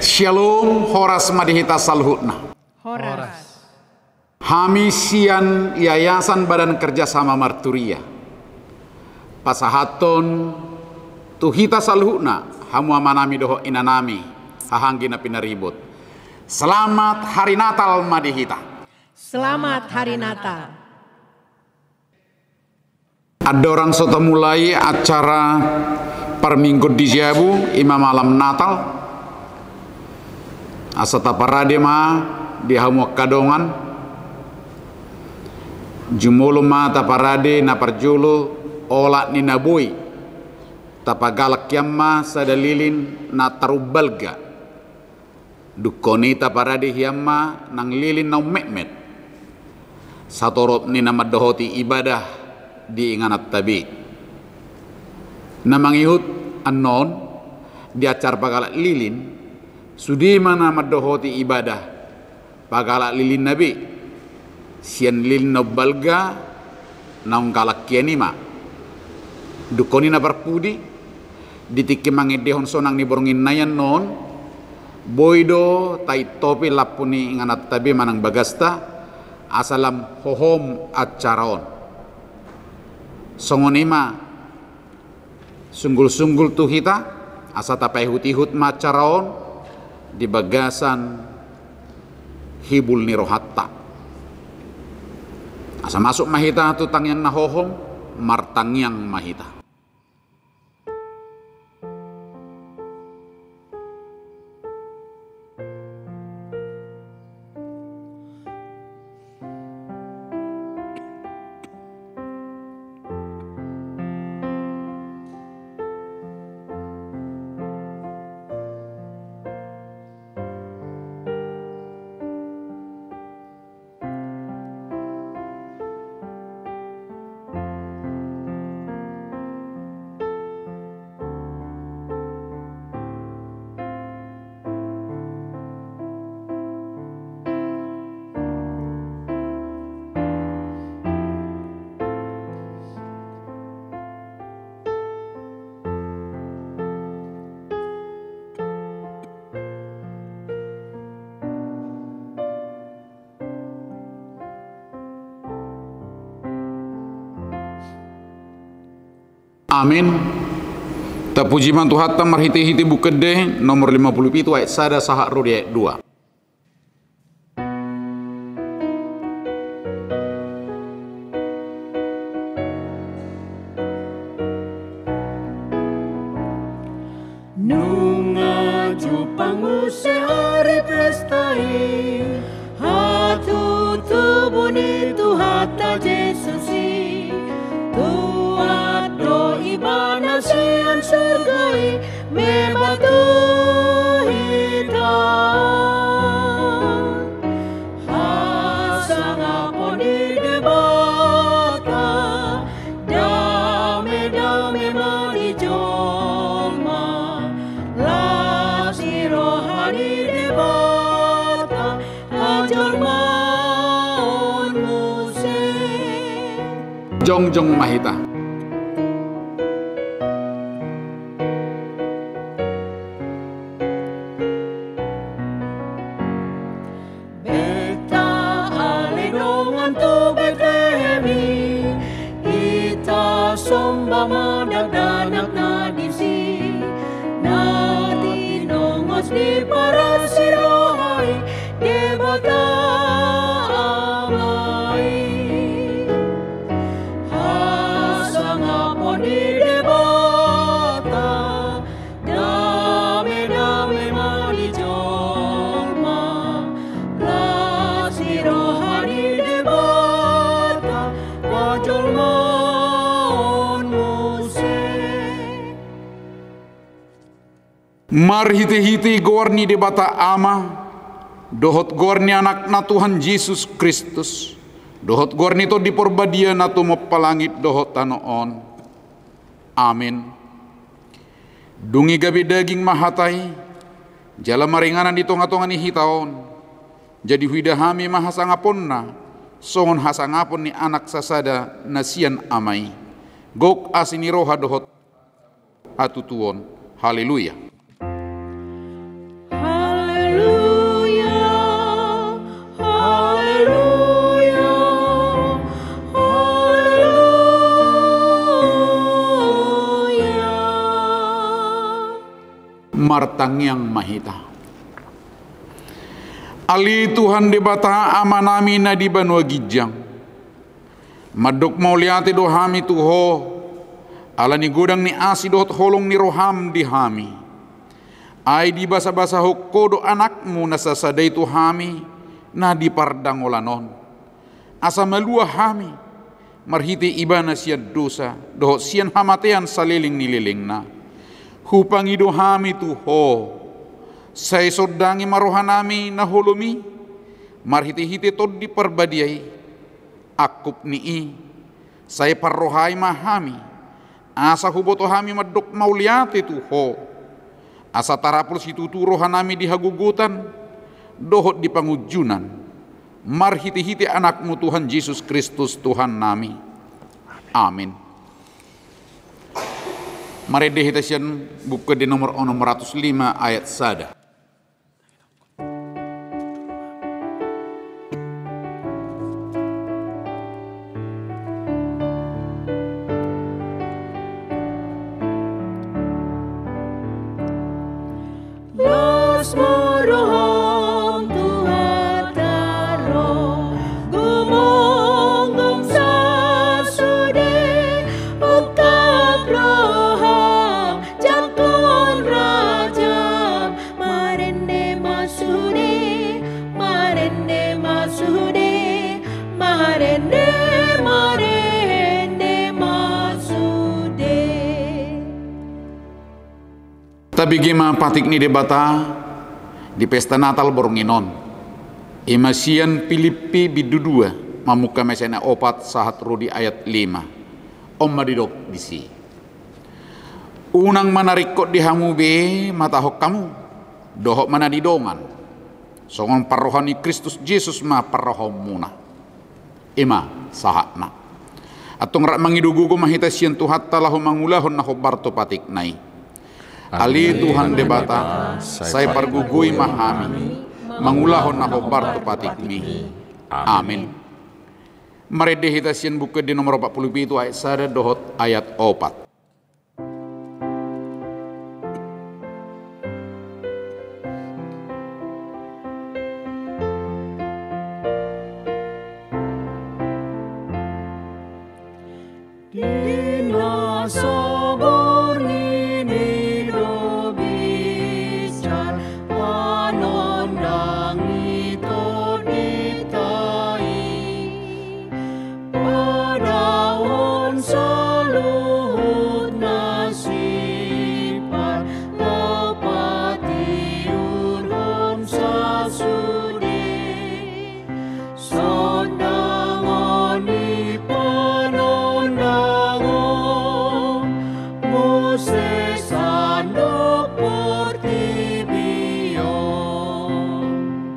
Shalom horas madihita salhutna. Horas. Hamisian Yayasan Badan Kerjasama Marturia. Pasahaton tuhita salhutna hamua manami doho inanami hahanggina pinaribut. Selamat Hari Natal madihita. Selamat Hari Natal. Ada orang sudah mulai acara perminggu di Jabu imam malam Natal. Asata parade ma di hamu kadongan. Jumolo ma ta parade na parjolo ola ni nabui. Tapagalak yamma sadalilin na tarubalga. Dukoni ta parade yamma nang lilin na mekmet. Satorop ni na madohoti ibadah di inganat tabi. Namangihut anon di acar pagalak lilin. Sudi mana madohoti ibadah pagala lilin nabi sian lilin nobalga naung kalak kianima dukoni na barpudi ditiki mangedehon sonang ni borongin nayan non boydo tai topi lapuni nganat tabi manang bagasta asalam hohom acaraon songonima sunggul-sunggul tuhita asata pahut-ihut macaraon di bagasan hibul nirohatta. Asa masuk mahita tutang yang nahohom martang yang mahita. Amin. Tapuji man Tuhan tam marhiti-hiti bukede nomor 57 ayat sada sahak rodi ayat 2. Nunga jupangu sehari pestai hatu tubuni tuhata Jesusi tuat do ibana sian surgai mebatu hitam hasang apon di debata dame mani jolma lasi rohani debata ajolma on muse Jongjong mahita. Beta alenongan tu Betlehemi ita somba madagdanak na disi na tinongos ni para sirohay debata amay hasang apon di debata dame mali jolma lasi rohani debata pajolma on muse. Marhiti-hiti gorni debata ama dohot gorni anak na Tuhan Yesus Kristus dohot gorni to diporbadia na tumopalangit dohot tanoon. Amin. Dungi gabi daging mahatai jala maringanan di tonga-tonga ni hitaon jadi widahami mahasangapon na songon hasangapon ni anak sasada nasian amai gok asini roha dohot atutuon. Haleluya. Haleluya. martangyang mahita. Ali Tuhan de bata amanami na di banua gijang. Maduk mauliati dohami tuho. Ala ni gudang ni asi dohot holong ni roham di hami. Ay di basa-basa hukko do anakmu nasasaday tuhami na di pardang olanon. Asa malua hami. Marhiti iba na siya dosa. Dohot siyan hamatean saliling nililing na. Hupangi dohami tuho. Say sodangi marohanami na hulumi, marhiti-hiti tod di perbadiay, akup nii, say parrohay mahami, asa huboto hami madok mauliati tuho, asa tarapul situtu rohanami di hagugutan, dohot di pangujunan, marhiti-hiti anakmu Tuhan Yesus Kristus Tuhan nami. Amin. Mari dihitasian buku di nomor 605 ayat sada. Tapi gima patik ni debata di pesta Natal boronginon. Imasian Filipi bidudua mamuka mesena opat sahat rudi ayat 5. Om madidok disi. Unang manarikot di hamu be matahok kamu. Dohok mana didongan. Songon parrohani Kristus Yesus ma parrohom muna. Ima sahatna. Atong rak mangidugugo mahita sian Tuhan talahu mangulahon na hobarto patik nai. Ali Tuhan debata, saya pargugui mahami, mangulahon na hobar tupatik mi. Amin. Mari dihitasian buku di nomor 47 ayat sada dohot ayat 4.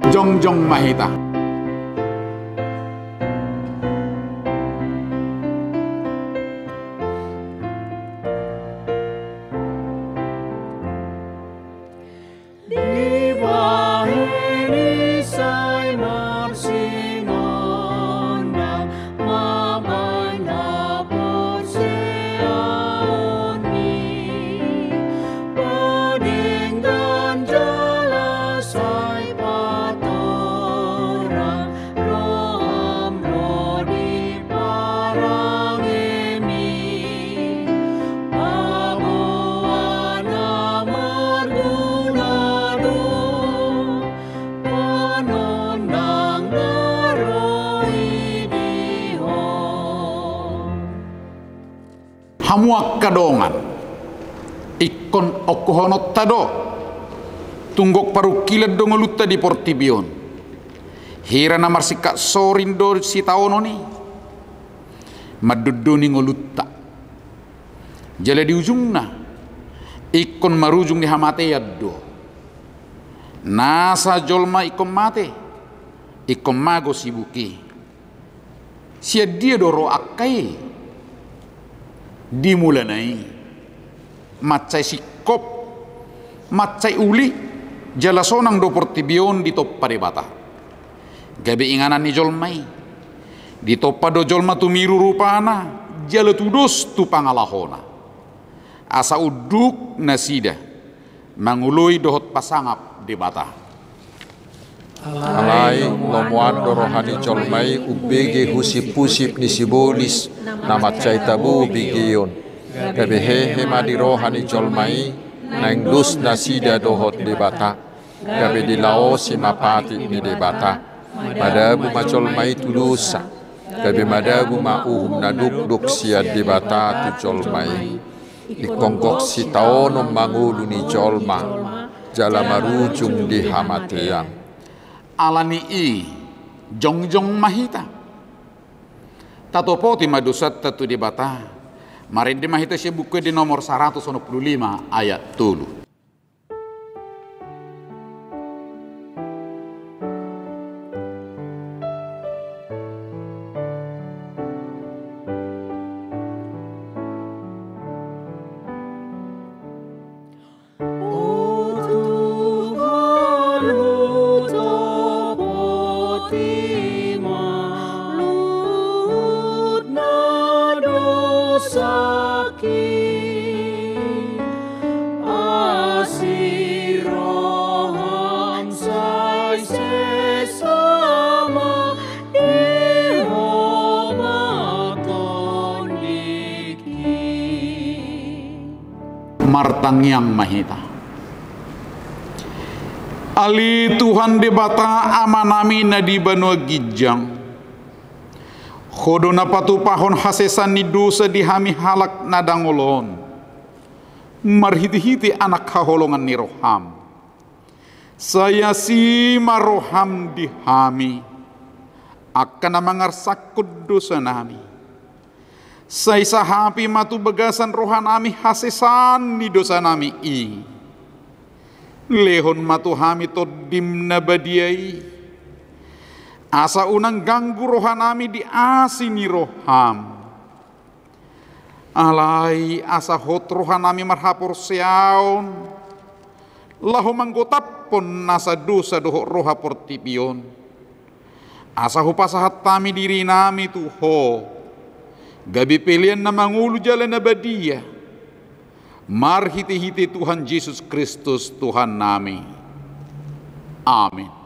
Jongjong mahita. Hamuak kadongan ikon okuhonot tado tunggok paru kilad dongolutta di portibion hira namar sikak sorindo si taononi maduduni ngolutta jala di ujungna ikon marujung di hamate yaddo nasa jolma ikon mate ikon mago sibuki sia dia doro akai dimulanai macai sikop macai uli jala sonang do portibion di toppa de bata gabe inganan ni jolmai di toppa do jolma tu miru rupana jala tudos tu pangalahona asa uduk nasida mangului dohot pasangap di bata. Alai lomuan dorohani colmai ubege husip-pusip nisibolis namat caitabu bigion. Gabehe hemadi rohani colmai nainglus nasida dohot di bata. Gabe di lao simapati ni di bata. Madabu macolmai tulusa. Gabe madabu mauhum naduk-duk siad di bata tu colmai. Ikongkok si taonom mangulu ni colma. Jalamarujung di hamatiang. Alani i jongjong mahita tatopoti madusat tatu di bata marin di mahita si buku di nomor 195 ayat 3. Martang yang mahita ali Tuhan di bata amanami na di banua gijang khodo na patupahon hasesan ni dosa di hami halak nadangolon marhiti-hiti anak kaholongan ni roham saya si maroham di hami akan mangarsak dosa nami. Say sahapi matu bagasan rohanami hasesan ni dosa nami i. Lehon matu hami todim na badiai. Asa unang ganggu rohanami di asini roham. Alai asa hot rohanami marhapor siaon. Lahu manggotap pon nasa dosa doho roha portipion. Asa hupasahat tami diri nami tuho. Gabi pilihan na mangulu jalan abadia. Marhiti-hiti Tuhan Yesus Kristus Tuhan nami. Amin.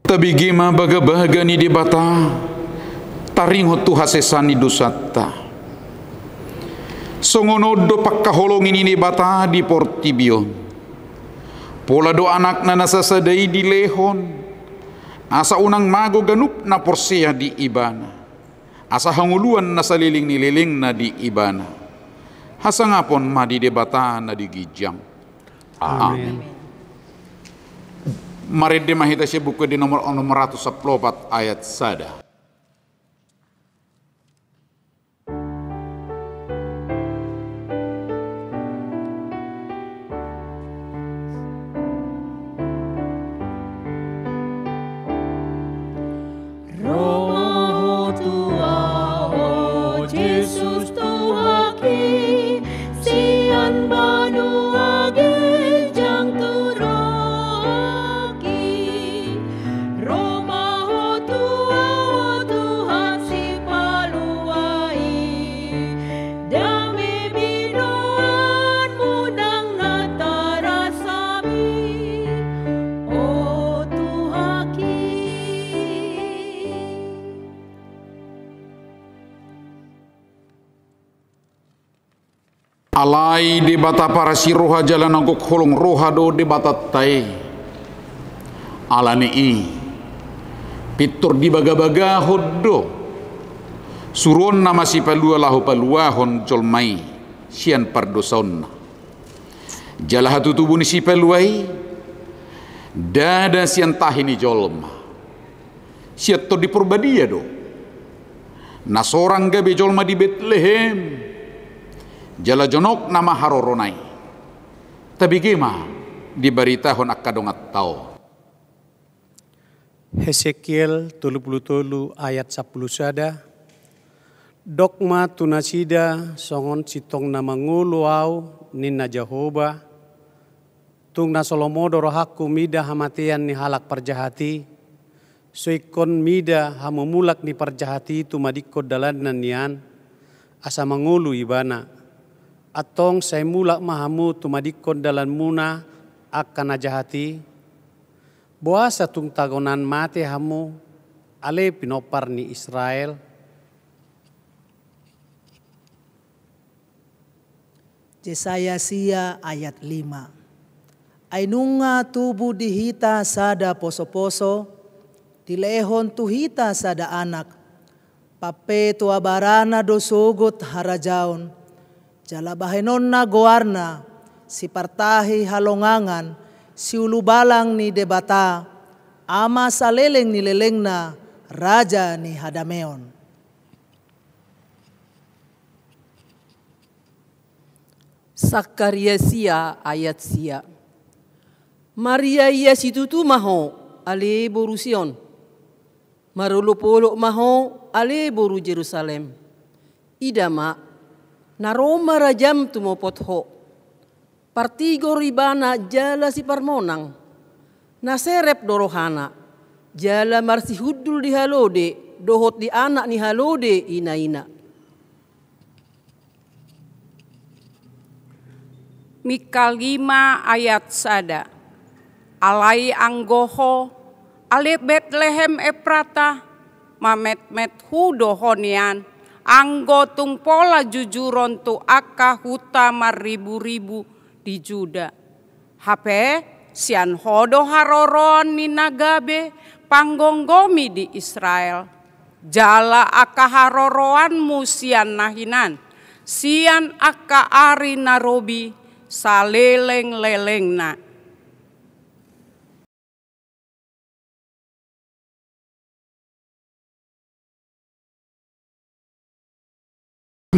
Tabigima baga-baga ni di bata taring tu hasesani dosata songonodo pakkaholongin ini bata di portibion pola do anak na nasasadai di lehon asa unang mago ganup na porsia di ibana asa hanguluan na saliling nililing na di ibana hasangapon madi di bata na di gijang. Amin. Mari dimahita siya buku di nomor 114 ayat sada. Roho tua, oh Jesus tua ki, sian banua gejang turun. Alai di bata para si roha jalan angkok holong roha do di bata tai alani i pitur di baga-baga hoddo suron nama si palua lahu paluahon colmai sian pardosaun jalah hatu tubuh ni si paluai dada sian tahini jolma siat to di Purbadia do na sorang gabe jolma di Bethlehem Jala jonok nama haroronai. Tapi gima diberitahu akadongat tau. Hesekiel 33 ayat 10 sada. Dokma tunasida songon sitong na manguluaw ni na Jehovah. Tung na Solomodo rohaku mida hamatian ni halak parjahati. Soikon mida hamumulak ni parjahati tumadikod dalanan nian. Asa mangulu ibana. Atong say mulak mahamu tumadikod dalan muna akan najahati. Buasa tung tagonan mate hamu ale pinopar ni Israel. Yesaya sia ayat 5. Ainunga tubuh dihita sada poso-poso, dilehon tuhita sada anak, pape tua barana dosogot harajaon, jalabahenon na goarna, si partahi halongangan, si ulubalang ni debata, ama saleleng ni leleng na, raja ni Hadameon. Sakaria sia ayat sia. Maria ia situtu maho ale boru Sion. Marulupolo maho ale boru Jerusalem. Idama naroma rajam tumopotho. Partigo ribana jala si parmonang. Naserep dorohana. Jala marsi hudul di halode. Dohot di anak ni halode ina-ina. Mika 5 ayat sada. Alai anggoho, ale Betlehem Efrata, mamet-met hudohonian, anggo tung pola jujuron tu aka huta maribu-ribu di Juda. Hape sian hodo haroron ni nagabe panggonggomi di Israel. Jala aka haroroanmu sian nahinan, sian aka ari narobi saleleng-leleng na.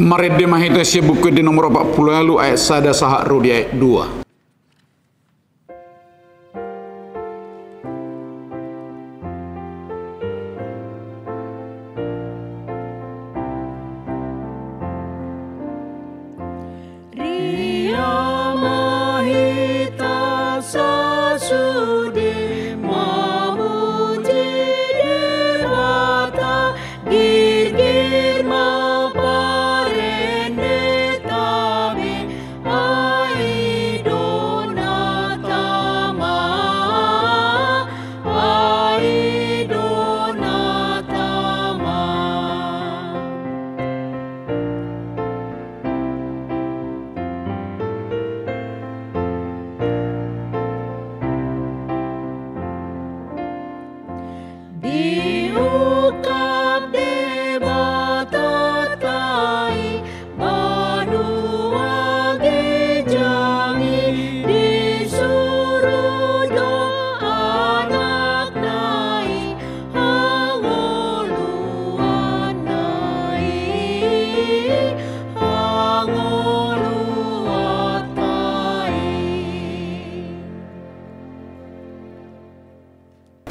Marede mahita sia buku di nomor 40 lalu ayat sada sahak rudi ayat 2.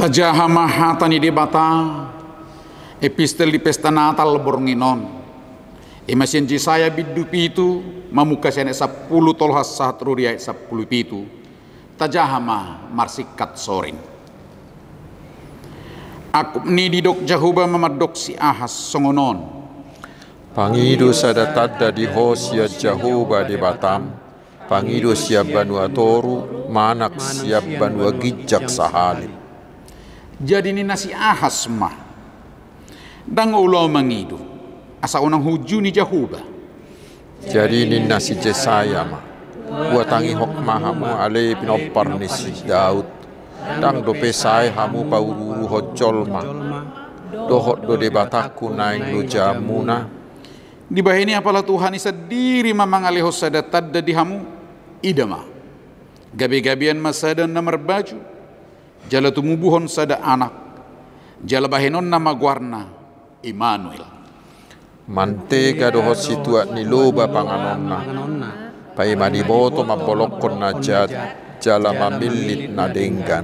Tajaha mahatani debata epistel di pesta Natal bornginon emasin Yesaya bidupi itu mamuka sene 10 tolhas sahat ruri ayat 10 pitu tajaha marsikat soring aku ni didok Jehovah mamadok si Ahas songonon Pangido sada tadda di hosia Jehovah di Batam pangido siap banua toru manak siap banua gijak sahalim. Jadi ni nasi Ahas mah dang ulo mangidu asa unang hujuni Jehovah. Jadi ni nasi Yesaya mah buatangi hokmah hamu ale pinopar ni si Daud dang do pesai hamu paururu hojol mah dohot do debataku naing do jamuna di bahini apalah Tuhan sendiri mamang alehos sada tadda di hamu idama gabi-gabian masada namar baju jala tumubuhon sada anak jala bahenon nama guarna Immanuel Mantega dohot situat ni loba panganonna. Pai madiboto mabolokon najat jala mamilit na denggan.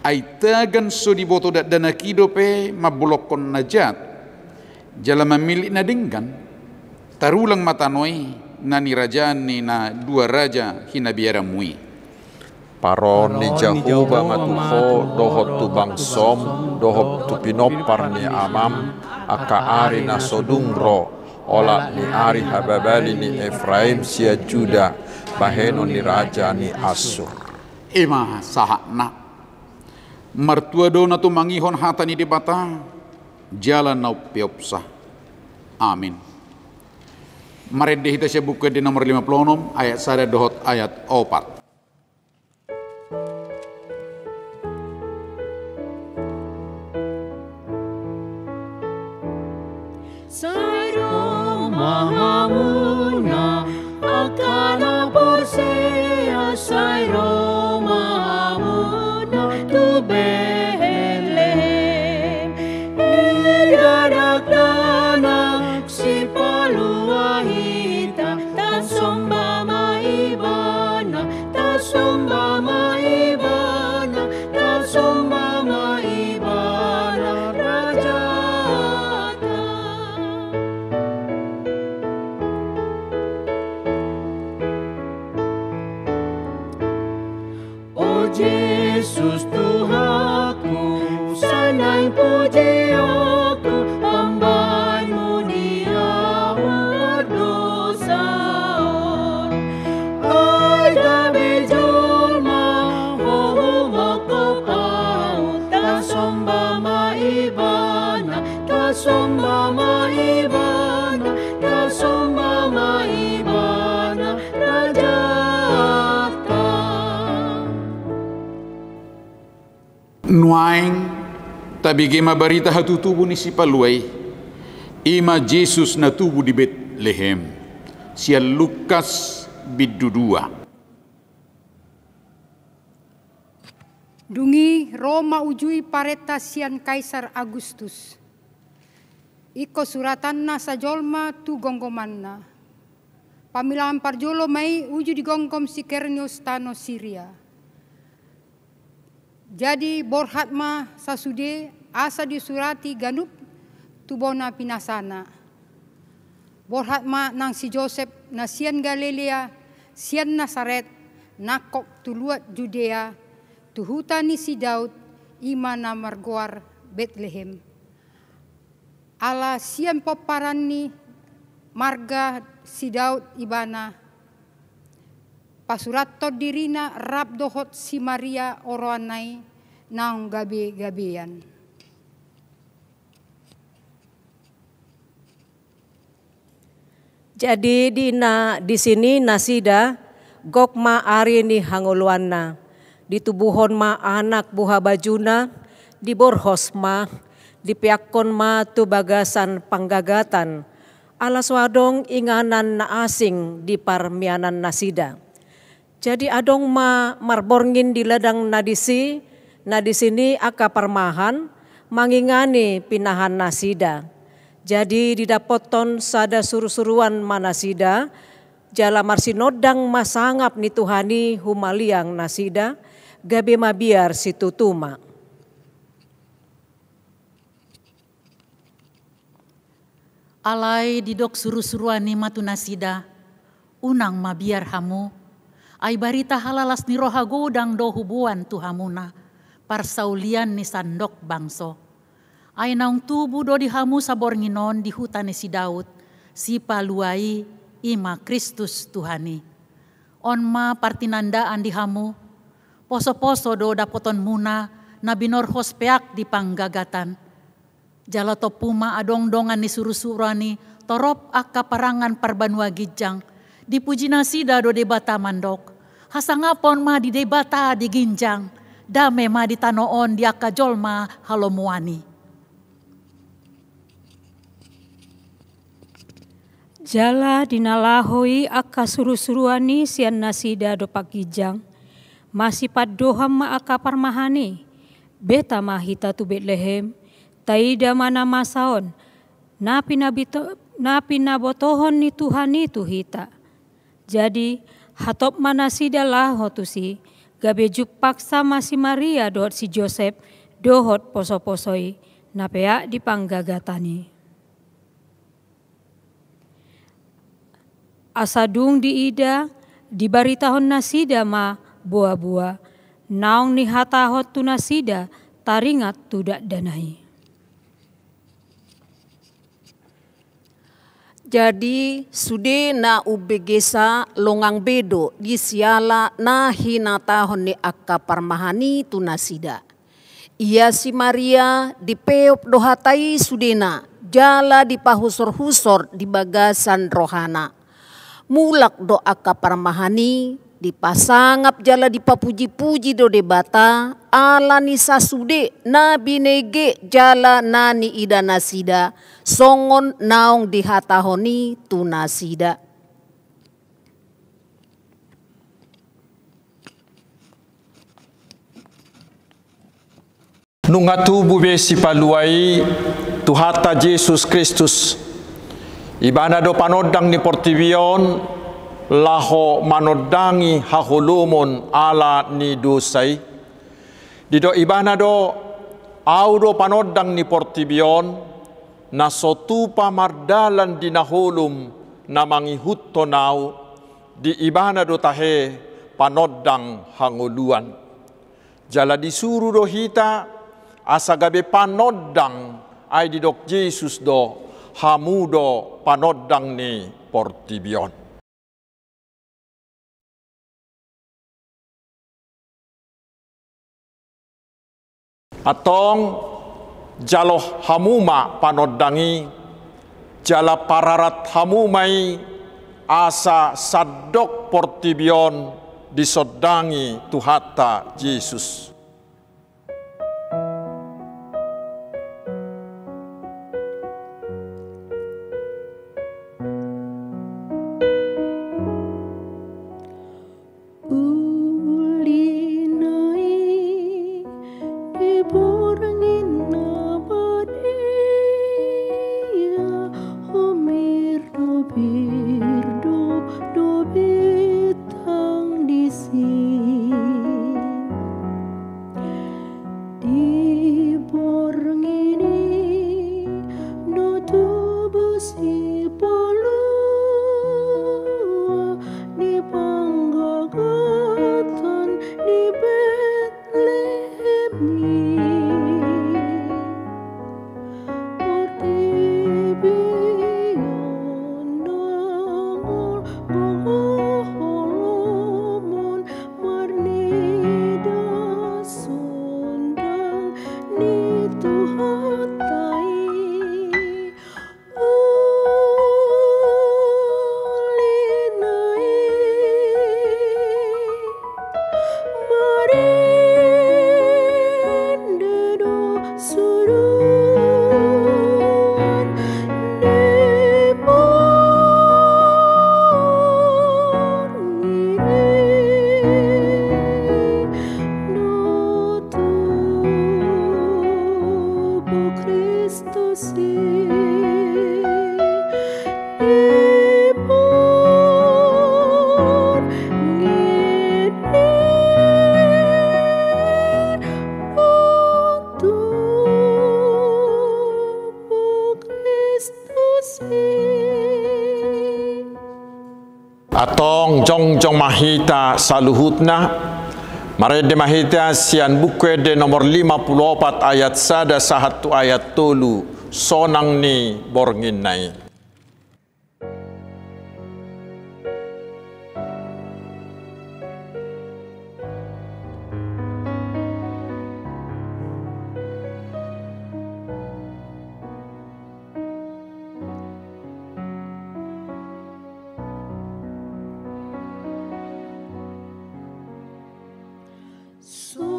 Aitagan so diboto dat dana kido pe mabolokon najat jala mamilit na denggan. Tarulang matanoi nani rajani na dua raja hina biara mui. Paron ni Jahuba matuho dohot tu bangsom dohot tu pinopar ni amam aka ari na sodungro ola ni ari hababali ni Efraim sia Juda baheno ni raja ni Asur. Ema sahakna mertua dona tu mangihon hatani di bata jalan nau piopsa. Amin. Mari kita buka di nomor 56 ayat sada dohot ayat 4. Mahamuna akana porsea sairo mahamuna tu Bethlehem idadak danak si paluahita tasomba maibana tasomba maibana tasomba maibana raja. Yesus Tuhanku, sanai puji aku, hamba-Mu Dia berdosa. Ada bejolma, oh makopau, tasomba maibana, tasomba maibana, tasomba maibana, raja. Nuaing tabigi mabarita hatutubu ni si paluay ima Jesus na tubu di Bethlehem siya Lukas bidudua. Dungi Roma ujui pareta sian Kaisar Agustus. Iko suratanna sajolma tu gonggomanna. Pamilaan parjolo mai uju digongkom si Kernius tano Syria. Jadi borhatma sasude asa disurati ganup tubona pinasana. Borhatma nang si Joseph na sian Galilea, sian Nasaret, nakok tuluat Judea, tuhutani si Daud, ima na margoar Bethlehem. Ala sian poparani marga si Daud ibana. Pasurato dirina rab dohot si Maria oroanai nang gabi-gabian. Jadi di sini nasida gokma ari ni hanguluanna di tubuhon ma anak buha bajuna di borhos ma di piakon ma tu bagasan panggagatan alas wadong inganan na asing di parmianan nasida. Jadi adong ma marborngin di ladang na di sini aka parmahan mangingani pinahan nasida. Jadi didapoton sada suru-suruan manasida jala marsinodang masangap ni Tuhani humaliang nasida gabe mabiar situtuma. Alai didok suru-suruan ni matu nasida unang mabiar hamu. Ay barita halalas ni roha godang do hubuan tu hamuna, parsaulian ni sandok bangso. Ay naung tubu do di hamu sabornginon di hutan ni si Daud, si paluai ima Kristus Tuhani. On ma partinandaan di hamu, poso-poso do dapoton muna na binorhos peak di panggagatan. Jalato puma adong-dongan ni suru-surani, torop akka parangan parbanua gijang, dipuji nasida do debata mandok, hasangapon ma di debata di ginjang, dame ma di tanoon di akka jolma halomuani. Jala dinalahoi akka suru-suruani sian nasida do pakijang, masih padoham ma akka parmahani, beta mahita tu Bethlehem, taida mana masaon, napi nabotohon ni Tuhan itu hita. Jadi hatop manasida lah hotusi gabe paksa si Maria dohot si Joseph dohot poso-posoi napea di panggagatani. Asadung di ida dibaritahon nasida ma buah-buah naong ni hatahot tu nasida taringat tidak danai. Jadi sude na ubegesa longang bedo di siala na hinatahon ni akka parmahani tunasida. Ia si Maria di peop dohatai sudena jala di pahusor-husor di bagasan rohana. Mulak do akka parmahani di pasangap jala di papuji-puji do debata ala ni sasude na binege jala nani ida nasida songon naong dihatahoni tunasida. Nungatu bube si paluai tuhata Yesus Kristus ibana do panodang ni portibion laho manodangi hahulumon ala ni dosai dido ibana do audo panodang ni portibion na sotupa mardalan dinahulum na mangihut tonau di ibana do tahe panodang hanguluan jala disuruh do hita asagabe panodang ay didok Yesus do hamudo panodang ni portibion. Atong jaloh hamuma panodangi jala pararat hamumai asa sadok portibion disodangi tuhata Yesus. Atong jong mahita saluhutna marede mahita sian buku de nomor 54 ayat 1 sahatu ayat 3 sonang ni borngin nai. Sonani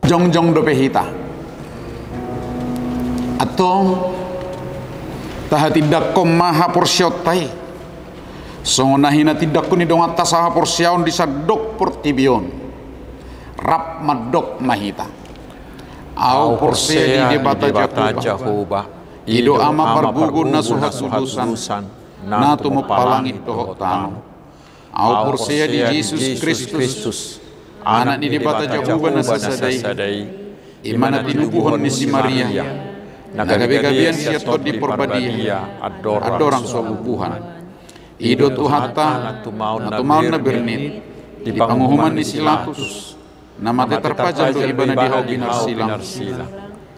Jongjong dope hita atau taha tidak kom maha porsyotai songonahina tidak kuni dong atas saha porsyaun disadok portibion rap madok mahita au porsya di debata Jehovah ido ama pargugun nasuhat sudusan natu mepalangit tohok tano au porsya di Yesus Kristus anak di debata Jehovah nasasadai imana tinubuhon ni si Maria nagabe-gabian siya tod di porbadia adorang suabubuhan ido tuhata natumaon na bernit di panguhuman ni Silatus namate terpajang do ibana di hau binar silang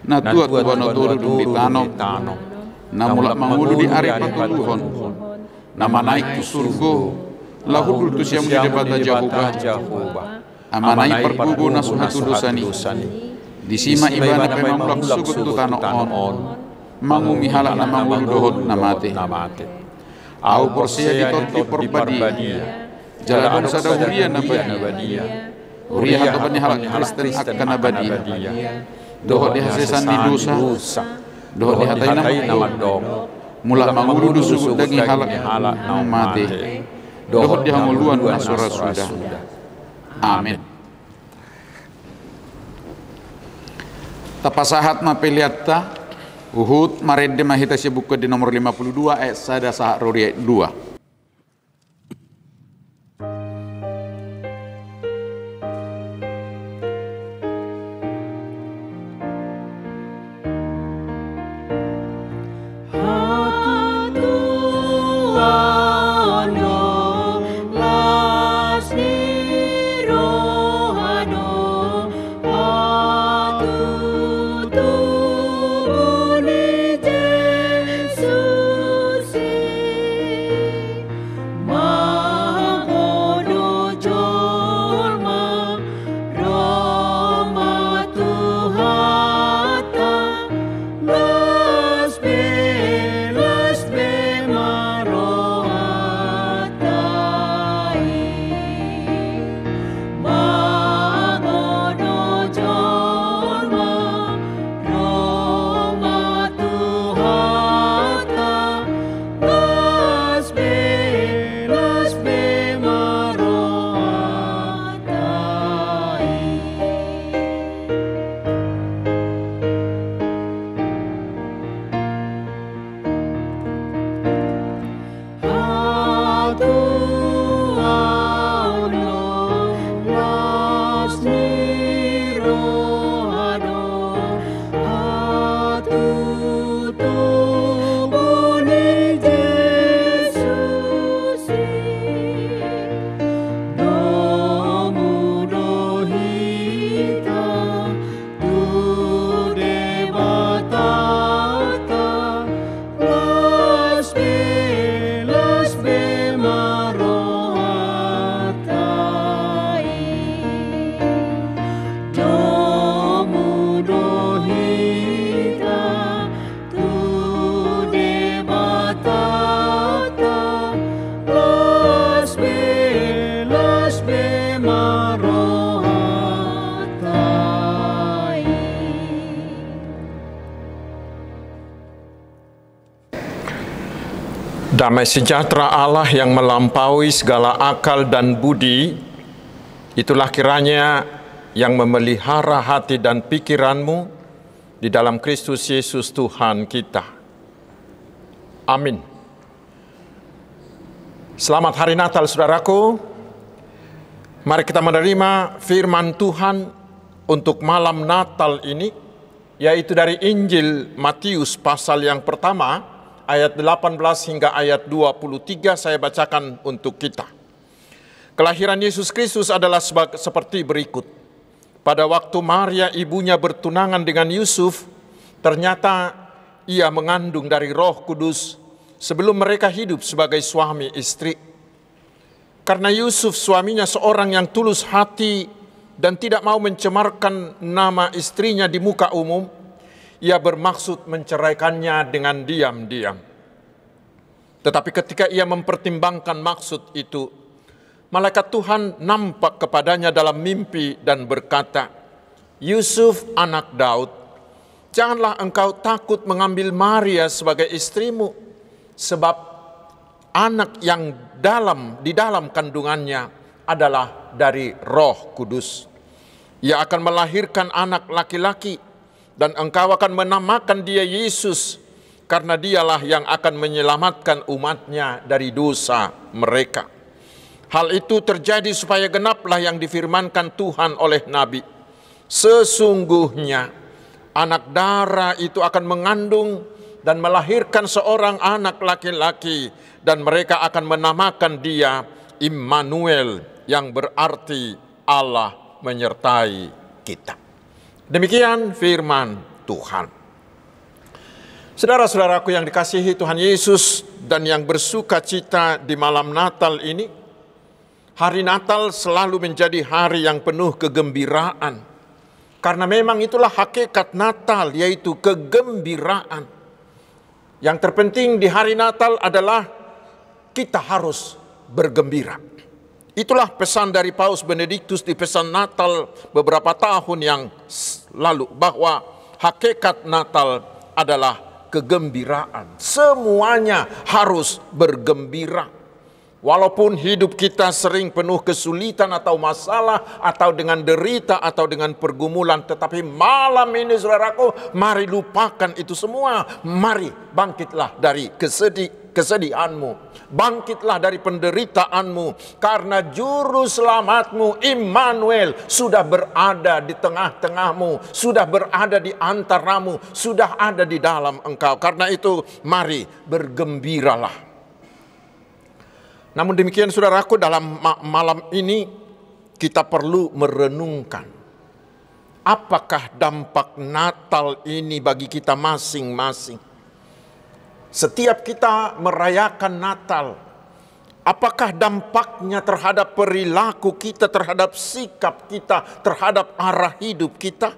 natua no turu di tanong namulak mangulu di ari patuluhon nama naik tu surgo lahudul tu siang di debata Jehovah amanai perbubu nasuhatu dosani disima ibana pemamulak sugut tu tano on mangumi halak na mangulu dohot namate au porsia ditot porbadia jalan sada huria nabadia huria hatobani halak Kristen akan nabadia dohot dihasesan di dosa dohot dihatai nama dong mulak mangulu sugut dagi halak namate dohot dihanguluan nasura sudah. Amin. Tapasahat mapeliatta Uhud maredde mahita buka di nomor 52 ayat sada sahak rori ayat 2. Damai sejahtera Allah yang melampaui segala akal dan budi, itulah kiranya yang memelihara hati dan pikiranmu di dalam Kristus Yesus Tuhan kita. Amin. Selamat Hari Natal, saudaraku. Mari kita menerima firman Tuhan untuk malam Natal ini, yaitu dari Injil Matius pasal yang pertama, ayat 18 hingga ayat 23, saya bacakan untuk kita. Kelahiran Yesus Kristus adalah seperti berikut. Pada waktu Maria ibunya bertunangan dengan Yusuf, ternyata ia mengandung dari Roh Kudus sebelum mereka hidup sebagai suami istri. Karena Yusuf suaminya seorang yang tulus hati dan tidak mau mencemarkan nama istrinya di muka umum, ia bermaksud menceraikannya dengan diam-diam. Tetapi ketika ia mempertimbangkan maksud itu, malaikat Tuhan nampak kepadanya dalam mimpi dan berkata, "Yusuf anak Daud, janganlah engkau takut mengambil Maria sebagai istrimu, sebab anak yang di dalam kandungannya adalah dari Roh Kudus. Ia akan melahirkan anak laki-laki, dan engkau akan menamakan dia Yesus, karena dialah yang akan menyelamatkan umatnya dari dosa mereka." Hal itu terjadi supaya genaplah yang difirmankan Tuhan oleh Nabi. Sesungguhnya anak darah itu akan mengandung dan melahirkan seorang anak laki-laki, dan mereka akan menamakan dia Immanuel, yang berarti Allah menyertai kita. Demikian firman Tuhan. Saudara-saudaraku yang dikasihi Tuhan Yesus dan yang bersuka cita di malam Natal ini, hari Natal selalu menjadi hari yang penuh kegembiraan. Karena memang itulah hakikat Natal, yaitu kegembiraan. Yang terpenting di hari Natal adalah kita harus bergembira. Itulah pesan dari Paus Benediktus di pesan Natal beberapa tahun yang lalu, bahwa hakikat Natal adalah kegembiraan. Semuanya harus bergembira. Walaupun hidup kita sering penuh kesulitan atau masalah, atau dengan derita, atau dengan pergumulan, tetapi malam ini saudaraku, mari lupakan itu semua. Mari bangkitlah dari kesedihanmu. Bangkitlah dari penderitaanmu, karena juru selamatmu Immanuel sudah berada di tengah-tengahmu, sudah berada di antaramu, sudah ada di dalam engkau. Karena itu mari bergembiralah. Namun demikian saudaraku, dalam malam ini kita perlu merenungkan, apakah dampak Natal ini bagi kita masing-masing. Setiap kita merayakan Natal, apakah dampaknya terhadap perilaku kita, terhadap sikap kita, terhadap arah hidup kita?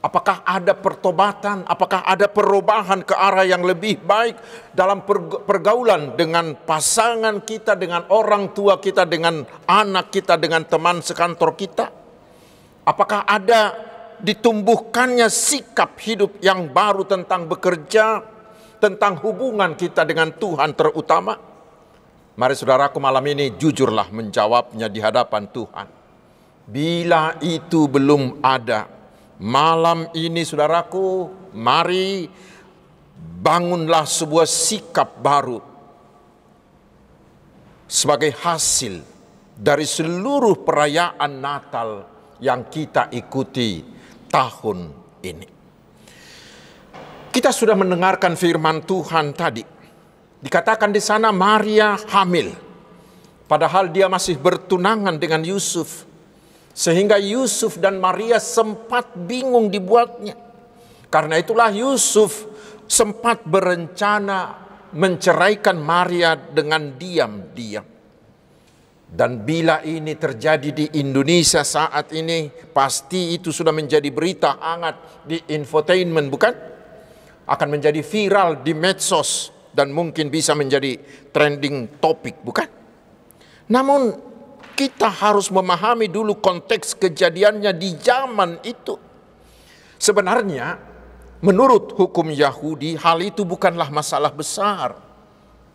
Apakah ada pertobatan? Apakah ada perubahan ke arah yang lebih baik dalam pergaulan dengan pasangan kita, dengan orang tua kita, dengan anak kita, dengan teman sekantor kita? Apakah ada ditumbuhkannya sikap hidup yang baru tentang bekerja, tentang hubungan kita dengan Tuhan terutama? Mari saudaraku malam ini jujurlah menjawabnya di hadapan Tuhan. Bila itu belum ada, malam ini saudaraku, mari bangunlah sebuah sikap baru sebagai hasil dari seluruh perayaan Natal yang kita ikuti tahun ini. Kita sudah mendengarkan firman Tuhan tadi. Dikatakan di sana Maria hamil, padahal dia masih bertunangan dengan Yusuf. Sehingga Yusuf dan Maria sempat bingung dibuatnya. Karena itulah Yusuf sempat berencana menceraikan Maria dengan diam-diam. Dan bila ini terjadi di Indonesia saat ini, pasti itu sudah menjadi berita hangat di infotainment, bukan? Akan menjadi viral di medsos dan mungkin bisa menjadi trending topik, bukan? Namun kita harus memahami dulu konteks kejadiannya di zaman itu. Sebenarnya menurut hukum Yahudi hal itu bukanlah masalah besar.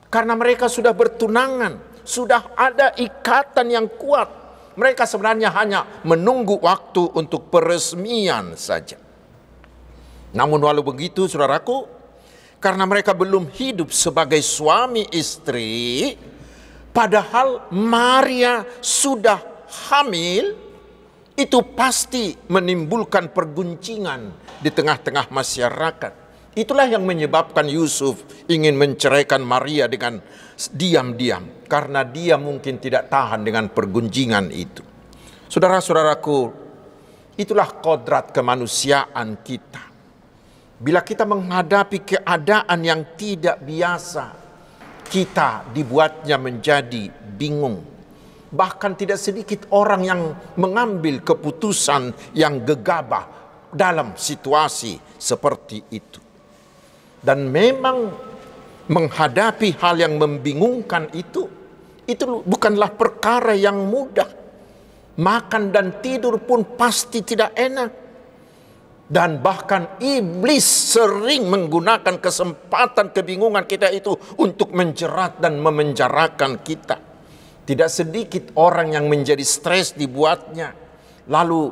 Karena mereka sudah bertunangan, sudah ada ikatan yang kuat. Mereka sebenarnya hanya menunggu waktu untuk peresmian saja. Namun walau begitu, saudaraku, karena mereka belum hidup sebagai suami istri, padahal Maria sudah hamil, itu pasti menimbulkan perguncingan di tengah-tengah masyarakat. Itulah yang menyebabkan Yusuf ingin menceraikan Maria dengan diam-diam, karena dia mungkin tidak tahan dengan perguncingan itu. Saudara-saudaraku, itulah kodrat kemanusiaan kita. Bila kita menghadapi keadaan yang tidak biasa, kita dibuatnya menjadi bingung. Bahkan tidak sedikit orang yang mengambil keputusan yang gegabah dalam situasi seperti itu. Dan memang menghadapi hal yang membingungkan itu bukanlah perkara yang mudah. Makan dan tidur pun pasti tidak enak. Dan bahkan iblis sering menggunakan kesempatan kebingungan kita itu untuk menjerat dan memenjarakan kita. Tidak sedikit orang yang menjadi stres dibuatnya, lalu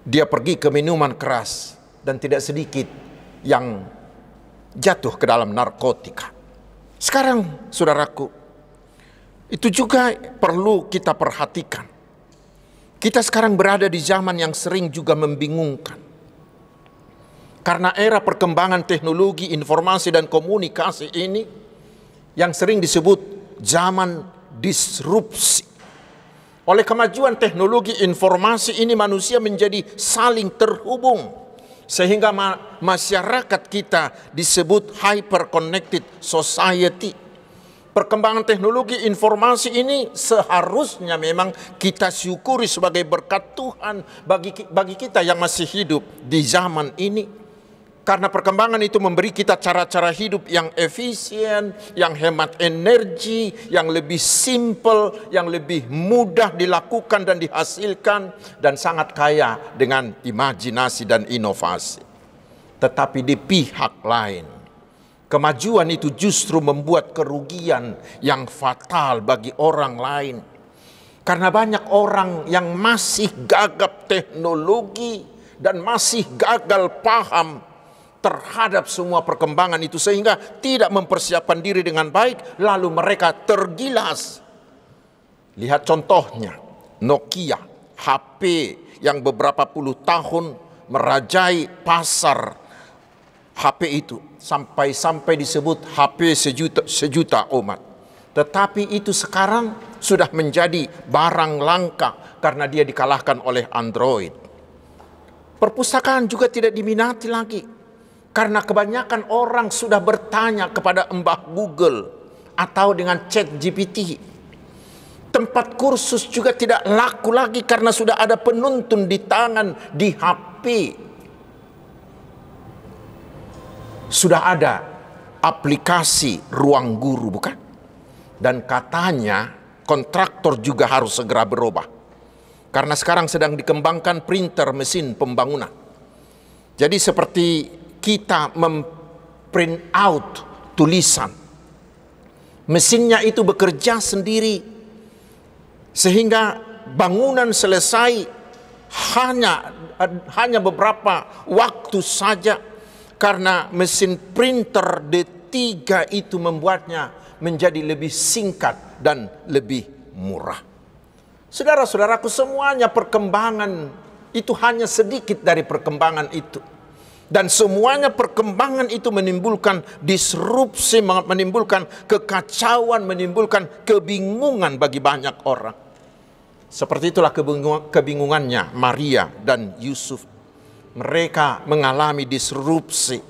dia pergi ke minuman keras, dan tidak sedikit yang jatuh ke dalam narkotika. Sekarang, saudaraku, itu juga perlu kita perhatikan. Kita sekarang berada di zaman yang sering juga membingungkan. Karena era perkembangan teknologi, informasi, dan komunikasi ini yang sering disebut zaman disrupsi. Oleh kemajuan teknologi informasi ini, manusia menjadi saling terhubung. Sehingga masyarakat kita disebut hyper connected society. Perkembangan teknologi informasi ini seharusnya memang kita syukuri sebagai berkat Tuhan bagi kita yang masih hidup di zaman ini. Karena perkembangan itu memberi kita cara-cara hidup yang efisien, yang hemat energi, yang lebih simple, yang lebih mudah dilakukan dan dihasilkan, dan sangat kaya dengan imajinasi dan inovasi. Tetapi di pihak lain, kemajuan itu justru membuat kerugian yang fatal bagi orang lain. Karena banyak orang yang masih gagap teknologi dan masih gagal paham terhadap semua perkembangan itu, sehingga tidak mempersiapkan diri dengan baik, lalu mereka tergilas. Lihat contohnya, Nokia, HP yang beberapa puluh tahun merajai pasar HP itu, sampai disebut HP sejuta umat. Tetapi itu sekarang sudah menjadi barang langka karena dia dikalahkan oleh Android. Perpustakaan juga tidak diminati lagi karena kebanyakan orang sudah bertanya kepada Mbah Google atau dengan ChatGPT. Tempat kursus juga tidak laku lagi karena sudah ada penuntun di tangan, di HP. Sudah ada aplikasi ruang guru, bukan? Dan katanya kontraktor juga harus segera berubah. Karena sekarang sedang dikembangkan printer mesin pembangunan. Jadi seperti kita memprint out tulisan, mesinnya itu bekerja sendiri, sehingga bangunan selesai hanya beberapa waktu saja. Karena mesin printer D3 itu membuatnya menjadi lebih singkat dan lebih murah. Saudara-saudaraku, semuanya perkembangan itu hanya sedikit dari perkembangan itu. Dan semuanya perkembangan itu menimbulkan disrupsi, menimbulkan kekacauan, menimbulkan kebingungan bagi banyak orang. Seperti itulah kebingungannya Maria dan Yusuf. Mereka mengalami disrupsi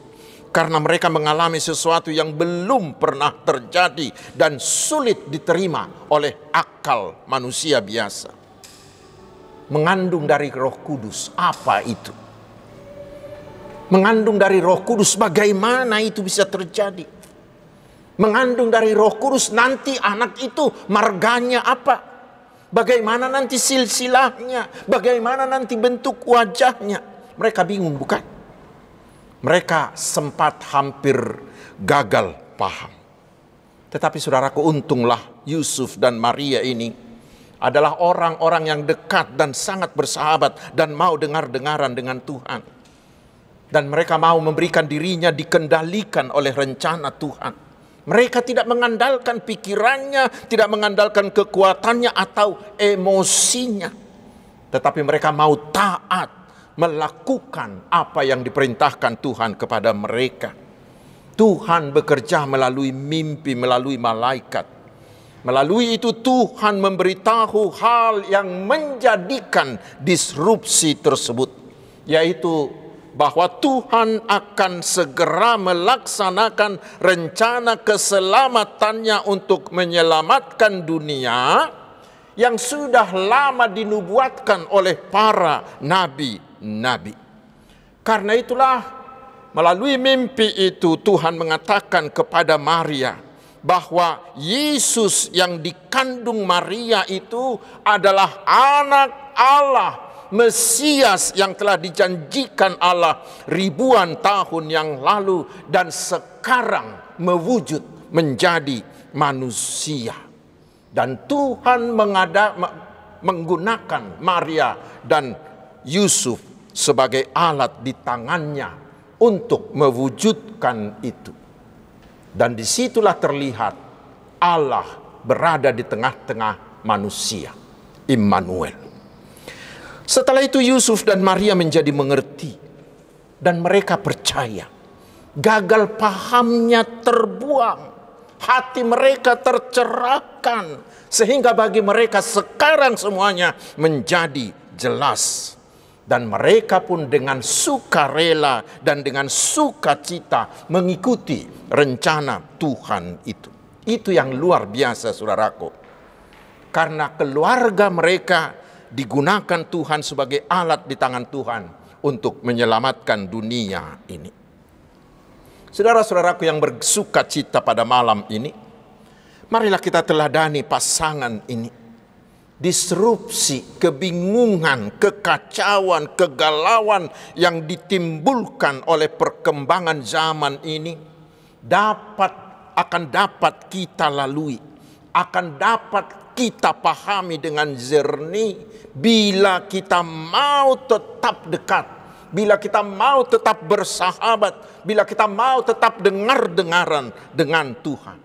karena mereka mengalami sesuatu yang belum pernah terjadi dan sulit diterima oleh akal manusia biasa. Mengandung dari Roh Kudus, apa itu? Mengandung dari Roh Kudus, bagaimana itu bisa terjadi? Mengandung dari Roh Kudus, nanti anak itu marganya apa? Bagaimana nanti silsilahnya? Bagaimana nanti bentuk wajahnya? Mereka bingung, bukan? Mereka sempat hampir gagal paham. Tetapi saudaraku, untunglah Yusuf dan Maria ini adalah orang-orang yang dekat dan sangat bersahabat dan mau dengar-dengaran dengan Tuhan. Dan mereka mau memberikan dirinya dikendalikan oleh rencana Tuhan. Mereka tidak mengandalkan pikirannya, tidak mengandalkan kekuatannya atau emosinya. Tetapi mereka mau taat, melakukan apa yang diperintahkan Tuhan kepada mereka. Tuhan bekerja melalui mimpi, melalui malaikat. Melalui itu Tuhan memberitahu hal yang menjadikan disrupsi tersebut, yaitu bahwa Tuhan akan segera melaksanakan rencana keselamatannya untuk menyelamatkan dunia yang sudah lama dinubuatkan oleh para nabi-nabi. Karena itulah melalui mimpi itu Tuhan mengatakan kepada Maria bahwa Yesus yang dikandung Maria itu adalah anak Allah, Mesias yang telah dijanjikan Allah ribuan tahun yang lalu dan sekarang mewujud menjadi manusia. Dan Tuhan menggunakan Maria dan Yusuf sebagai alat di tangannya untuk mewujudkan itu. Dan disitulah terlihat Allah berada di tengah-tengah manusia, Immanuel. Setelah itu Yusuf dan Maria menjadi mengerti dan mereka percaya. Gagal pahamnya terbuang, hati mereka tercerahkan sehingga bagi mereka sekarang semuanya menjadi jelas. Dan mereka pun dengan sukarela dan dengan sukacita mengikuti rencana Tuhan itu. Itu yang luar biasa, saudaraku. Karena keluarga mereka digunakan Tuhan sebagai alat di tangan Tuhan untuk menyelamatkan dunia ini. Saudara-saudaraku yang bersukacita pada malam ini, marilah kita teladani pasangan ini. Disrupsi, kebingungan, kekacauan, kegalauan yang ditimbulkan oleh perkembangan zaman ini akan dapat kita lalui, akan dapat kita pahami dengan jernih bila kita mau tetap dekat, bila kita mau tetap bersahabat, bila kita mau tetap dengar-dengaran dengan Tuhan.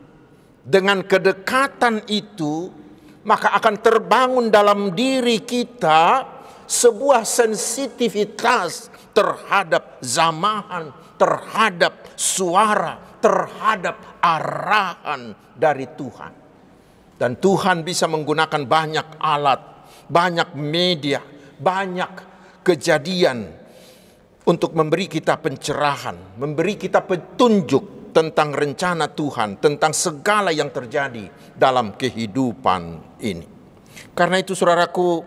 Dengan kedekatan itu, maka akan terbangun dalam diri kita sebuah sensitivitas terhadap zamahan, terhadap suara, terhadap arahan dari Tuhan. Dan Tuhan bisa menggunakan banyak alat, banyak media, banyak kejadian untuk memberi kita pencerahan, memberi kita petunjuk tentang rencana Tuhan, tentang segala yang terjadi dalam kehidupan ini. Karena itu saudaraku,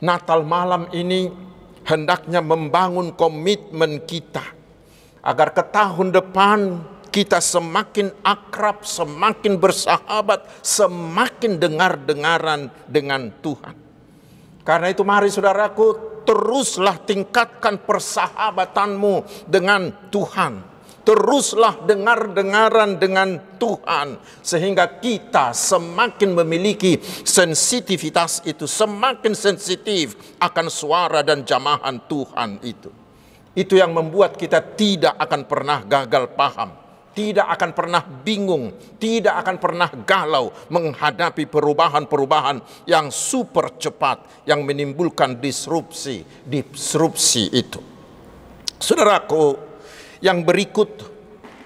Natal malam ini hendaknya membangun komitmen kita agar ke tahun depan kita semakin akrab, semakin bersahabat, semakin dengar-dengaran dengan Tuhan. Karena itu mari saudaraku, teruslah tingkatkan persahabatanmu dengan Tuhan. Teruslah dengar-dengaran dengan Tuhan sehingga kita semakin memiliki sensitivitas itu, semakin sensitif akan suara dan jamahan Tuhan itu. Itu yang membuat kita tidak akan pernah gagal paham, tidak akan pernah bingung, tidak akan pernah galau menghadapi perubahan-perubahan yang super cepat yang menimbulkan disrupsi itu. Saudaraku, yang berikut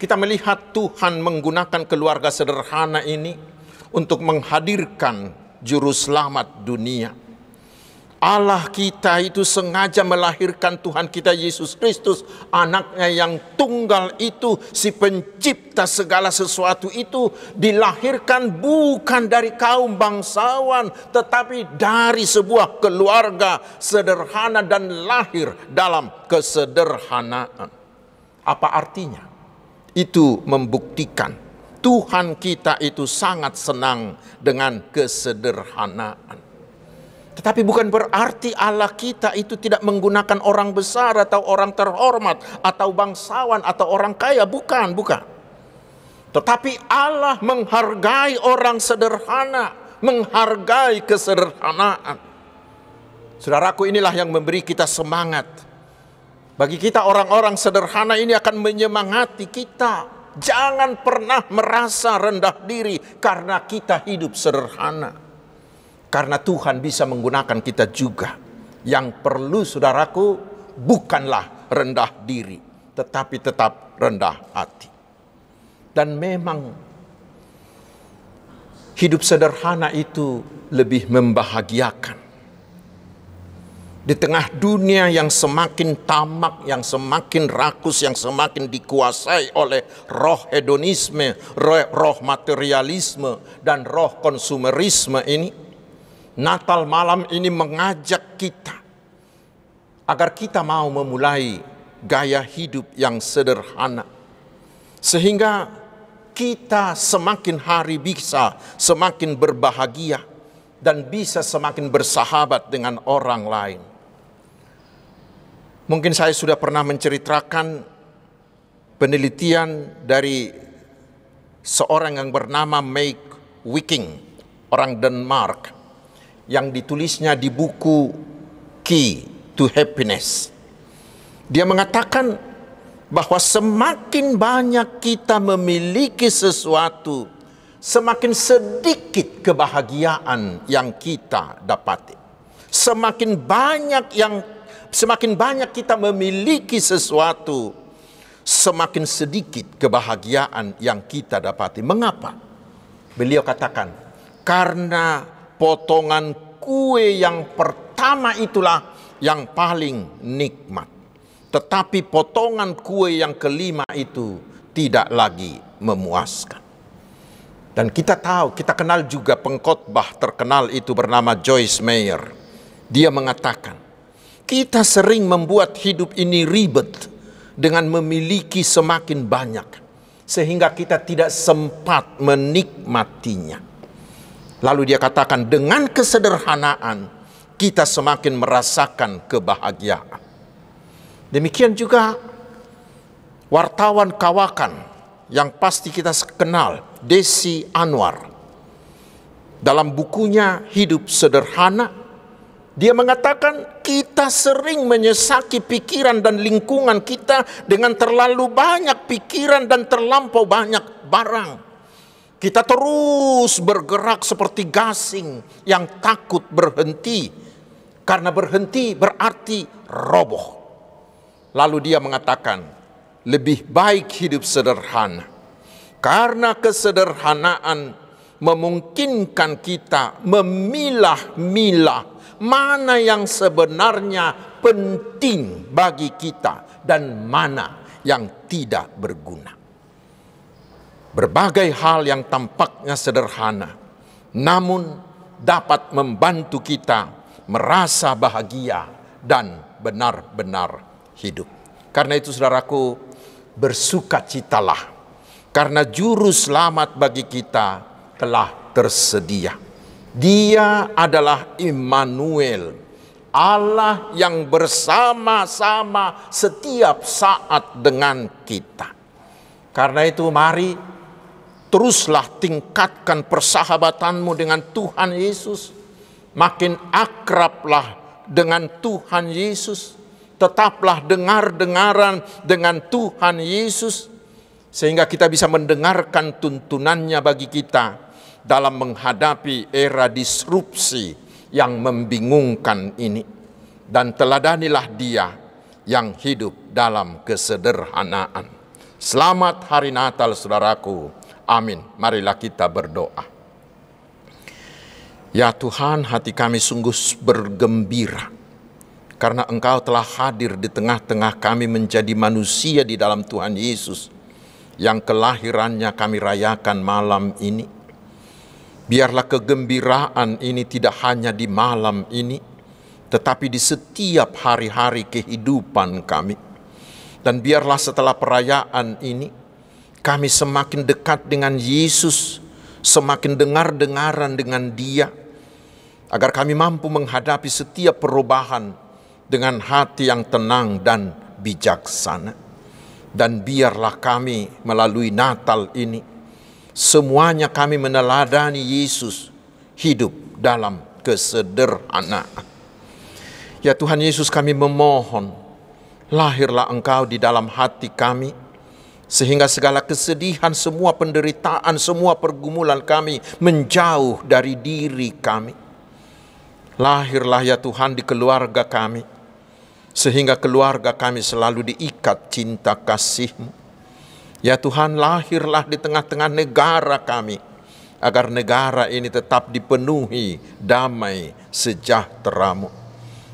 kita melihat Tuhan menggunakan keluarga sederhana ini untuk menghadirkan juru selamat dunia. Allah kita itu sengaja melahirkan Tuhan kita Yesus Kristus, anaknya yang tunggal itu, si pencipta segala sesuatu itu, dilahirkan bukan dari kaum bangsawan, tetapi dari sebuah keluarga sederhana dan lahir dalam kesederhanaan. Apa artinya? Itu membuktikan Tuhan kita itu sangat senang dengan kesederhanaan. Tetapi bukan berarti Allah kita itu tidak menggunakan orang besar atau orang terhormat atau bangsawan atau orang kaya, bukan. Tetapi Allah menghargai orang sederhana, menghargai kesederhanaan. Saudaraku, inilah yang memberi kita semangat. Bagi kita orang-orang sederhana ini akan menyemangati kita. Jangan pernah merasa rendah diri karena kita hidup sederhana. Karena Tuhan bisa menggunakan kita juga. Yang perlu, saudaraku, bukanlah rendah diri, tetapi tetap rendah hati. Dan memang hidup sederhana itu lebih membahagiakan. Di tengah dunia yang semakin tamak, yang semakin rakus, yang semakin dikuasai oleh roh hedonisme, roh materialisme, dan roh konsumerisme ini, Natal malam ini mengajak kita agar kita mau memulai gaya hidup yang sederhana. Sehingga kita semakin hari bisa semakin berbahagia dan bisa semakin bersahabat dengan orang lain. Mungkin saya sudah pernah menceritakan penelitian dari seorang yang bernama Meg Wiking, orang Denmark, yang ditulisnya di buku Key to Happiness. Dia mengatakan bahwa semakin banyak kita memiliki sesuatu, semakin sedikit kebahagiaan yang kita dapati. Semakin banyak kita memiliki sesuatu, semakin sedikit kebahagiaan yang kita dapati. Mengapa? Beliau katakan, karena potongan kue yang pertama itulah yang paling nikmat. Tetapi potongan kue yang kelima itu tidak lagi memuaskan. Dan kita tahu, kita kenal juga pengkhotbah terkenal itu bernama Joyce Meyer. Dia mengatakan, kita sering membuat hidup ini ribet dengan memiliki semakin banyak, sehingga kita tidak sempat menikmatinya. Lalu dia katakan, dengan kesederhanaan kita semakin merasakan kebahagiaan. Demikian juga wartawan kawakan yang pasti kita kenal, Desi Anwar. Dalam bukunya Hidup Sederhana, dia mengatakan kita sering menyesaki pikiran dan lingkungan kita dengan terlalu banyak pikiran dan terlampau banyak barang. Kita terus bergerak seperti gasing yang takut berhenti, karena berhenti berarti roboh. Lalu dia mengatakan, lebih baik hidup sederhana, karena kesederhanaan memungkinkan kita memilah-milah mana yang sebenarnya penting bagi kita dan mana yang tidak berguna. Berbagai hal yang tampaknya sederhana, namun dapat membantu kita merasa bahagia dan benar-benar hidup. Karena itu saudaraku, bersukacitalah, karena juru selamat bagi kita telah tersedia. Dia adalah Immanuel, Allah yang bersama-sama setiap saat dengan kita. Karena itu mari teruslah tingkatkan persahabatanmu dengan Tuhan Yesus. Makin akrablah dengan Tuhan Yesus. Tetaplah dengar-dengaran dengan Tuhan Yesus, sehingga kita bisa mendengarkan tuntunannya bagi kita dalam menghadapi era disrupsi yang membingungkan ini. Dan teladanilah dia yang hidup dalam kesederhanaan. Selamat Hari Natal saudaraku. Amin. Marilah kita berdoa. Ya Tuhan, hati kami sungguh bergembira karena Engkau telah hadir di tengah-tengah kami menjadi manusia di dalam Tuhan Yesus, yang kelahirannya kami rayakan malam ini. Biarlah kegembiraan ini tidak hanya di malam ini, tetapi di setiap hari-hari kehidupan kami. Dan biarlah setelah perayaan ini, kami semakin dekat dengan Yesus, semakin dengar-dengaran dengan Dia, agar kami mampu menghadapi setiap perubahan dengan hati yang tenang dan bijaksana. Dan biarlah kami melalui Natal ini Semuanya kami meneladani Yesus hidup dalam kesederhanaan. Ya Tuhan Yesus, kami memohon, lahirlah Engkau di dalam hati kami, sehingga segala kesedihan, semua penderitaan, semua pergumulan kami menjauh dari diri kami. Lahirlah ya Tuhan di keluarga kami, sehingga keluarga kami selalu diikat cinta kasih-Mu. Ya Tuhan, lahirlah di tengah-tengah negara kami, agar negara ini tetap dipenuhi damai sejahtera-Mu.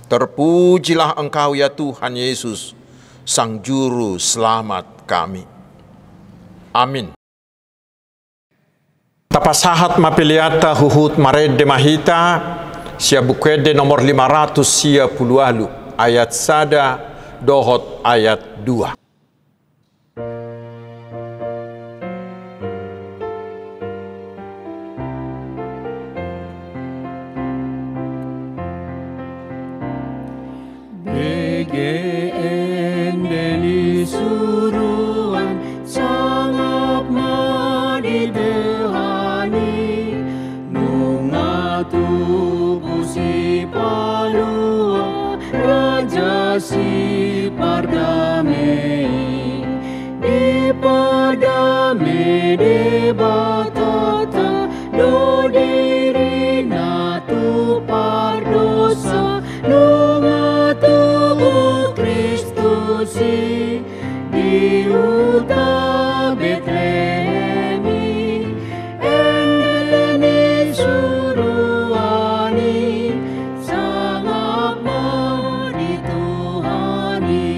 Terpujilah Engkau ya Tuhan Yesus, Sang Juru Selamat kami. Amin. Tapasahat mapiliata huhut marede mahita, siabukwede nomor 500 ayat 1 dohot ayat 2. BGN deli suruhan sangat madidehani nungatu pusi palua raja si pardame di padame de batata do diri natu pardosa nungatu Kristusi di uta Betlehemi endeni suruhani sangat madituhani.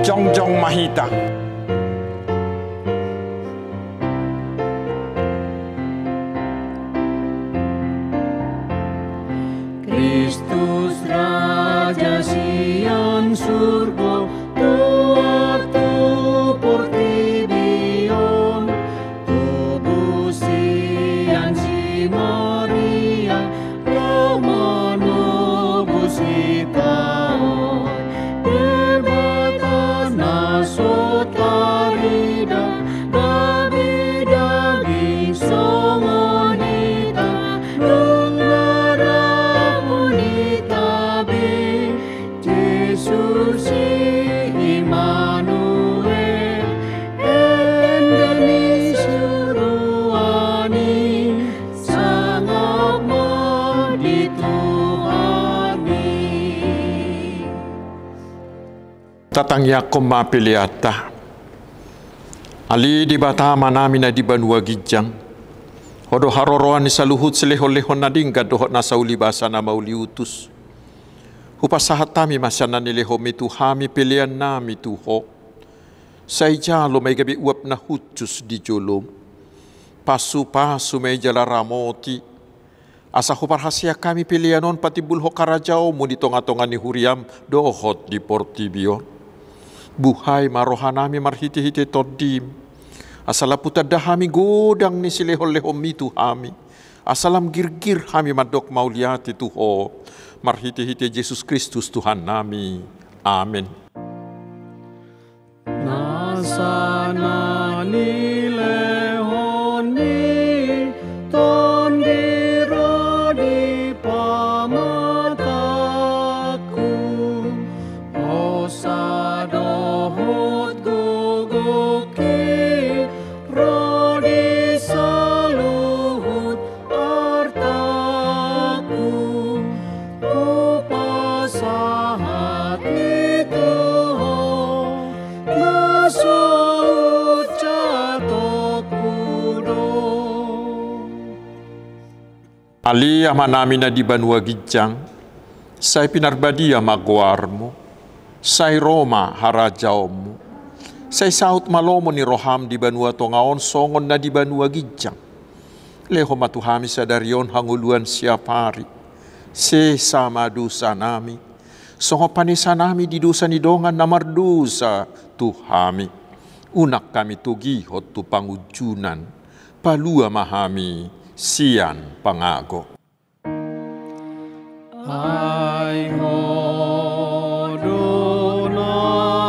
Jongjong Mahita. Kristus Raja siang surga tuatu portibion tubuh siang si Maria romano busitaon debatas nasotarida dabi songonita Yesus Immanuel endeni suruhani sangat madituhani. Tatang yakom mapiliata ali di batama namin na di banua gijang hodo haroroan ni saluhut selehon-lehon na dingga dohot na saulibasa na mauliutus. Hupasahat tami masyanan nileho mitu hami pilihan nami tuho. Say jalo may gabi uap na hutsus di jolom. Pasu-pasu may jala ramoti. Asa huparhasya kami pilihanon pati bulho karajao mo di tonga-tonga ni huriam dohot di portibion. Buhay marohan nami marhiti-hiti todim. Asala putadahami godang ni sileho-leho mitu hami. Asalam girgir hami madok mauliati tuho. Marhiti-hiti Yesus Kristus Tuhan nami. Amin. Nasana nilehon ni tondiro di pamataku osadohot gogoki rodi saluhut artaku upasahat itu nasut catok kudo. Ali amanami na di banua gijang, say pinarbadia magwarmo, say Roma harajaomu, say saut malomo ni roham di banua tongaon songon na di banua gijang. Leho matuhami sa darion hanguluan siapari, se sama dusa nami, songo panisa nami di dusa ni dongan namardusa tuhami. Unak kami tugihot tu pangujunan, palua mahami sian pangago. Ai hodona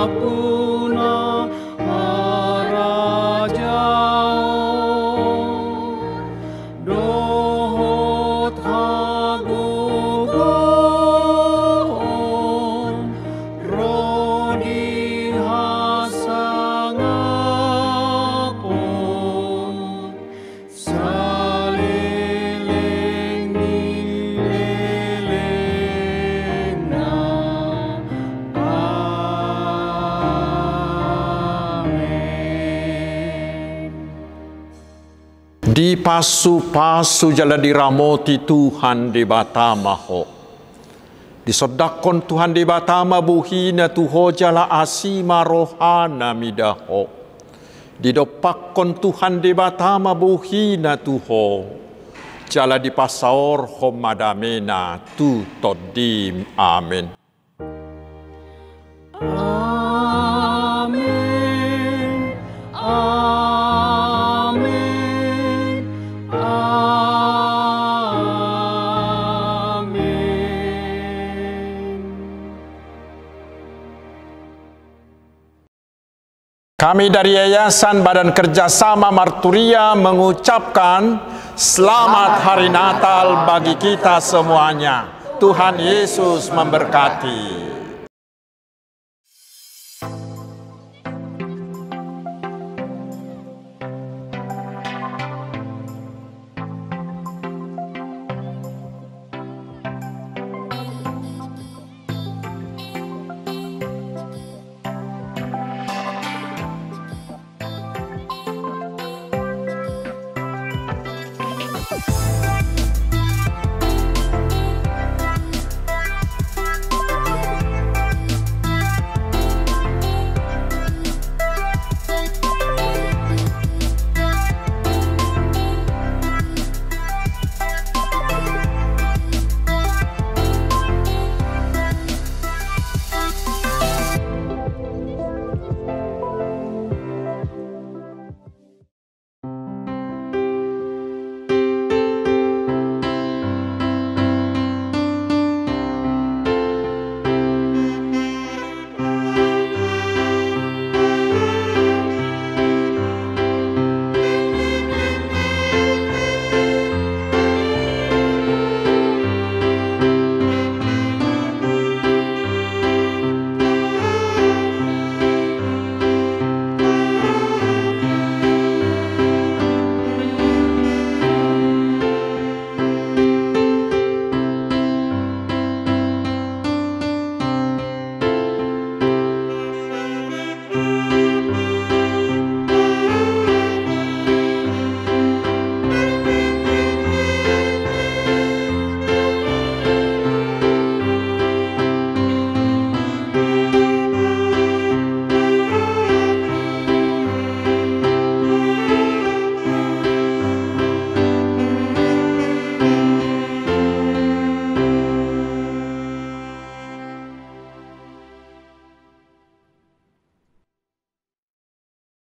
puna harajao Di pasu-pasu jala diramoti Tuhan di batama ho. Disodakon Tuhan di batama buhina tuho jala asima rohana midaho. Didopakon Tuhan di batama buhina tuho. Jala di pasaor homadamena tu todim. Amin. Amin. Amin. Amin. Kami dari Yayasan Badan Kerjasama Marturia mengucapkan Selamat Hari Natal bagi kita semuanya. Tuhan Yesus memberkati.